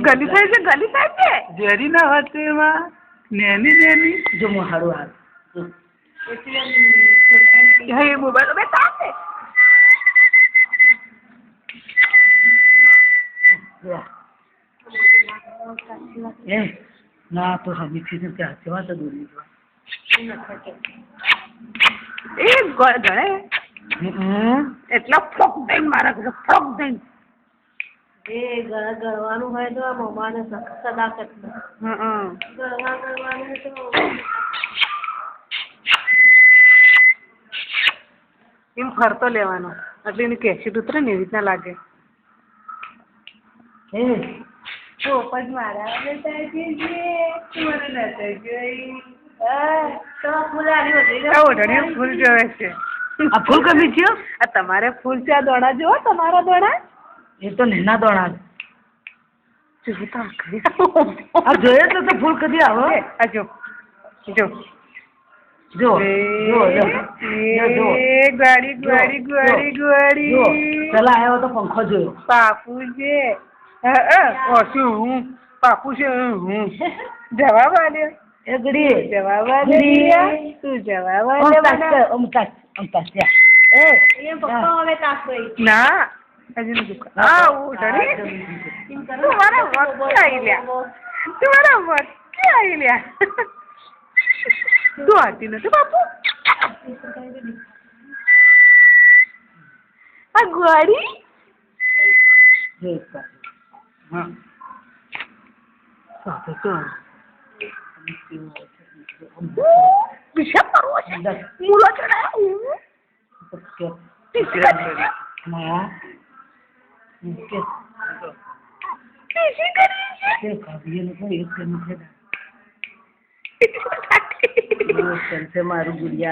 ગલી સાહેબ છે જેરી ના હોતે માં નેની જો મોહાડો હાલ હે મોબાઈલ બે તાસે એ ના તો હમી થી ત્યાં સેવા તો દોરી એ ગણે એટલા ફ્રોક દઈને મારા ઘરે ફ્રોક દઈને એ ગળવાનું હોય તો મમ્માને સદાકત ગળવાનું તો એમ ફરતો લેવાનો એટલે એની કેસેટ ઉતરે ને એવી રીતના લાગે હે પોપટ મારા બેટા જે મને નથી જોઈ તો ફૂલ આવી ઓઢણી ફૂલ જોવે છે આ ફૂલ કમી થયો આ તમારે ફૂલ છે આ દોણા જો તમારા દોણા એ તો નાના દોણા આ જોયે તો ફૂલ કદી આવો આ જો જો જો ગાડી પેલા આવ્યો તો પંખો જોયો પાપુ છે શું હું પાપુ છે હું જવાબ આલ્યો એગડી જવાબ આલ્યો તું જવાબ આલ્યો ના હજી દુકાન હા ઉઠડી તમારા વચ્ચે આવી લ્યા તું આતી નથી બાપુ આ ગાડી હા વિષય કરવો છે મૂળો ચડાયો મારું ગુડિયા